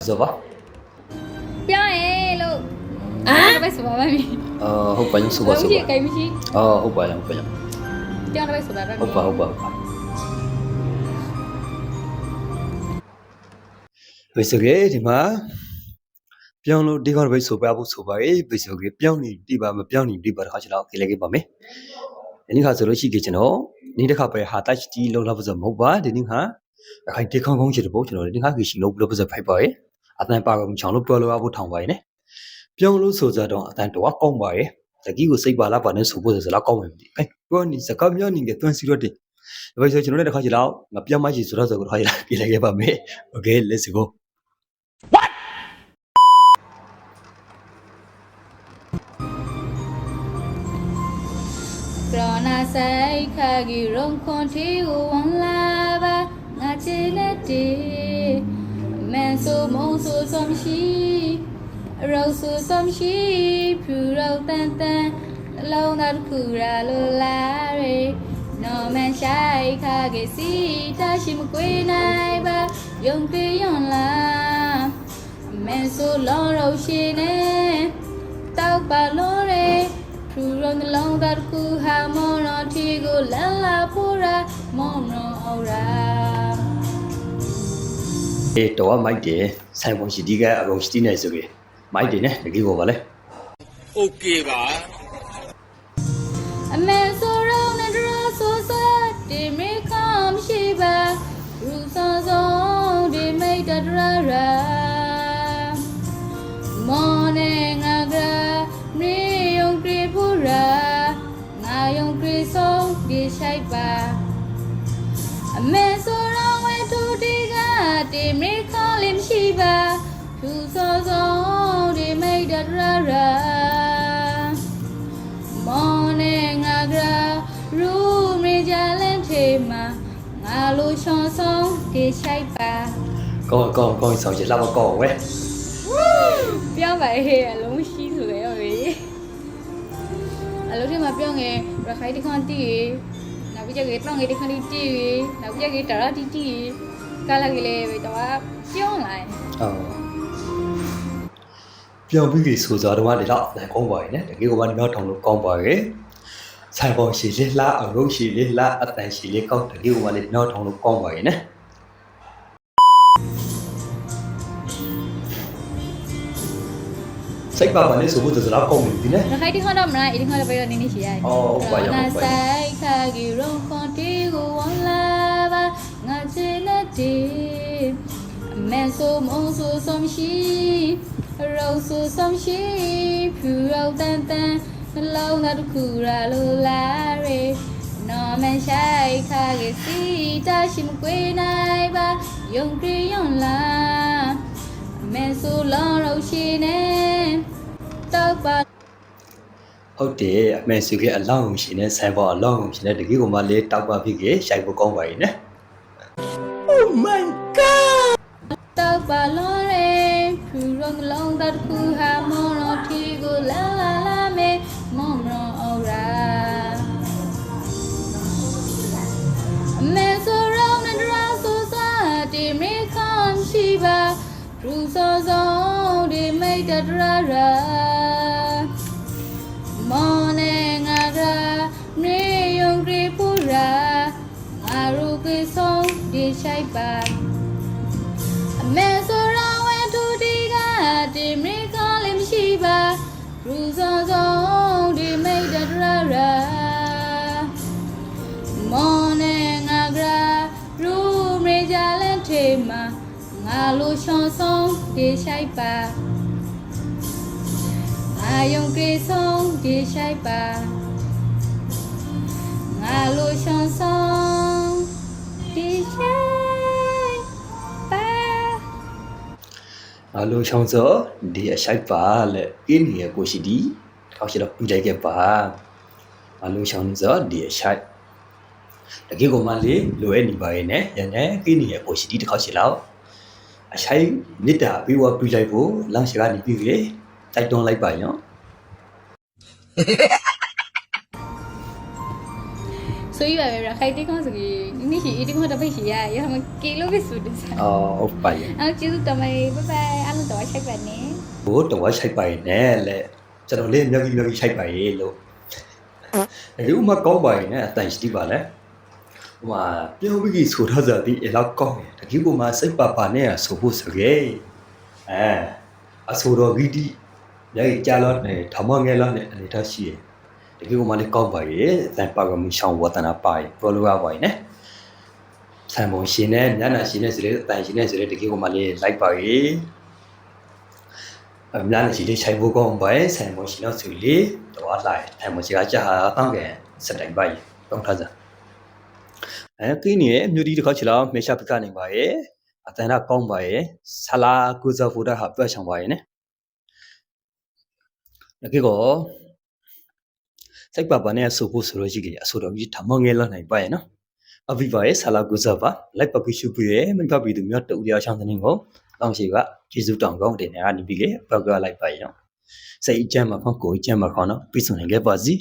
ဆိုပါပြောရင်လို့အဲ့ပဲဆိုပါမယ်ဟုတ်ပါရင်ဆိုပါဆိုပါမရှိကိမရှိဟုတ်ပါရင်ဟုတ်ပါရင်ပြောတော့ပဲဆိုပါပဲဟုတ်ပါဘယ်ဆိုကြဒီမှာပြောင်းလို့ဒီကတော့ပဲဆိုပါဖို့ဆိုပါရေးဘယ်ဆိုကြပြောင်းနေဒီပါမပြောင်းနေဒီပါတော့ကျွန်တော်ခေလေးပါမယ်ဒီနေ့ခါဆိုလို့ရှိကြကျွန်တော်နေ့တစ်ခါပဲဟာတက်တီလုံးလာဖို့ဆိုမဟုတ်ပါဒီနေ့ခါအခိုင်တေခေါင်းခေါင်းချစ်တဲ့ပေါ့ကျွန်တော်ဒီနေ့ခါကြီးလုံးလို့ဆိုဖိုက်ပါရေးအတန်ပါကောင်ချောင်းလို့ပြောလို့ရဖို့ထောင်ပါရေးနဲ့ပြောင်းလို့ဆိုကြတော့အတန်တော့ကောင်းပါရေးတကြီးကိုစိတ်ပါလားပါနဲ့ဆိုဖို့ဆိုတော့ကောင်းမယ်မသိအဲပြောနေစကားပြောနေတယ်တွန်းစီတော့တယ်ဒါပေမဲ့ကျွန်တော်လည်းတစ်ခါကြည့်တော့ငါပြောင်းမကြီးဆိုတော့ဆိုတော့ခါကြည့်လိုက်ပါမယ် Okay let's go Corona sai khagi rong kon thi won la ba nga che le ti men so mong so som shi ro so som shi phu ro tan tan long na khu ra lo la re no man sai khagi si ta shi ma kwe nai ba yong ti yon la men so long ro shi ne tao ba lo re True run the long that cool ha mono tigo la pura mono aura တော့မိုက်တယ်ဆိုင်ပုံရှိဒီကအကောင်ရှိနေဆိုပြီးမိုက်တယ်နဲ့တကယ်ကိုပါလေ Okay ပါ A man so round and draw so sad they may come shiba True so they made that rara Morning agra Nga yung krisong di siya'y ba Ame so rong we tu tiga Di mi kalim shiba Tu so so di may dat rara Morning agra Ru mi jalan tema Nga lu shong song di siya'y ba ကောင်းဆောင်ချင်လာမကောင်းဝဲ ပြောင်းပါဟဲ့အလုံးရှိဆိုလေရောလေအလုံးဒီမှာပြောင်းငယ်ရခိုင်တခန့်တီးနောက်ပြီးကြကေတောင်းငယ်တခန့်တီးနောက်ပြီးကြကေတရာတီးကာလာကလေးပဲတော့ပြောင်းလာပြောင်းပြီးဆိုကြတော့ဒီတော့ကောင်းပါရဲ့တကယ်ကိုမှနောက်ထောင်လို့ကောင်းပါရဲ့ဆိုင်ပေါ်ရှိလေးလားအရုပ်ရှိလေးလားအတန်ရှိလေးကောင်းတကယ်ကိုမှလည်းနောက်ထောင်လို့ကောင်းပါရဲ့နဲ့စိတ်ပါပါနဲ့ဆိုဖို့ဆိုတော့ကောင်းပြီနဲ့ ရခိုင်တခန့်တော့မလားဒီခန့်လည်းပဲတော့နင်းနေရှိရတယ်ဟုတ်ပါရဲ့ဆိုင်ခါကြီးရုံခွန်တီကိုဝန်လာပါငါချင်တဲ့ဒီအမေဆိုမုံဆိုဆုံးရှိရောဆိုဆုံးရှိဖြူရောတန်တန်နှလုံးသားတစ်ခုရာလိုလာရေနော်မဆိုင်ခါကြီးစီတာရှိမကွေးနိုင်ပါယုံကြည်ယွန်လာအမေဆိုလောင်းရောရှိနေတော့ပါဟုတ်တယ်အမေစုကအလောင်းရှင်နဲ့ဆိုင်ပေါ်အလောင်းရှင်နဲ့တကယ်ကိုမှလေတောက်ပါဖြစ်ကြီးရှိုက်ဖို့ကောင်းပါရဲ့နဲ့ Oh my god တော့ပါလို့ရေဖြူရောင်းလောင်းတဲ့ခုဟာမော်တီကိုလာမေမော်ရောအော်ရာအမေဆိုရောင်းနဲ့ဒရာဆိုစားတီမေခွန်ရှိပါဒူဆိုဆိုဒီမိတ်တရာရာMorning agra me yung kripura Aru kisong di shaiba Ame sora we tu tiga Di mi kalim shiba Ruzo zo di may dadrara Morning agra Ru me jalan tema Ngalu shong song di shaiba Ayong krisong di siya'y ba Nga lo siyang song di siya'y ba Nga lo siyang song di siya'y ba Le ini ya ko si di Kau si dah pujai ke ba Nga lo siyang song di siya'y Lagi ko mali lo ni ba ne Ya ne ini ya ko si di kau si lau Siya'y nita biwa pujai po Lang siya ni biwe Tại tuần lại bài nhá 所以吧，开这讲是个，你是一定会得被洗呀，要么给了被输的噻。 အော်ဟုတ်ပါရဲ့ 然后就是咱们拜拜，俺们多吃饭呢。 ဘိုးတော့ရှိုက်ပါရဲ့နဲ့လေကျွန်တော်လေးမြတ်ကြီးရှိုက်ပါရဲ့လို့ဒီဥမာကောင်းပါရဲ့နဲ့အတိုင်ရှိပါလေဟိုမှာပြောပြီးကြီးဆိုထားကြသည်အလောက်ကောင်းတယ်တကယ်ကိုမှစိတ်ပါပါနဲ့ဆိုဖို့ဆိုခဲ့အဆိုတော်ဂီတီလည်းကြာတော့နဲ့ဓမ္မငယ်လားနဲ့အနေထားရှိရဲ့တကယ်ကိုမှလည်းကောင်းပါရဲ့တန်ပါကမှုရှောင်းဝတ္တနာပါရဲ့ပြောလို့ရပါရဲ့နဲ့ဆံမုံရှင်နဲ့ညနာရှင်နဲ့ဆိုတဲ့အတိုင်ရှင်နဲ့ဆိုတဲ့တကယ်ကိုမှလည်းလိုက်ပါရဲ့အများကြီးလေးချိန်ဖို့ကောင်းပါရဲ့ဆံမုံရှင်တော့ဆိုလေတော့လိုက်ဆံမုံရှင်ကကြာတောင်းကစတိုင်ပါရဲ့တောင်းထားကြကင်းနေမြို့ဒီတစ်ခါချလာမေရှာပကနေပါရဲ့အတန်ကကောင်းပါရဲ့ဆလာကူဇာဖူဒါဟာပြချောင်းပါရဲ့နဲ့တကယ်ကိုစိတ်ပါပါနဲ့ဆိုဖို့ဆိုလို့ရှိကြအဆိုတော်ကြီးဓမ္မငယ်လောက်နိုင်ပါရဲ့နော်အဘိပါရဲ့ဆလာကူဇာပါလိုက်ပပိရှုပြရဲ့မိဖပြီးသူမျိုးတူရချောင်းတဲ့နေကိုတောင်းရှိကကျေးဇူးတောင်းကောင်းတင်နေကနေပြီးလေပောက်ကလိုက်ပါရဲ့နော်စိတ်အကျမ်းမှာခေါကိုအကျမ်းမှာခေါနော်ပြီးဆုံးနေခဲ့ပါစီ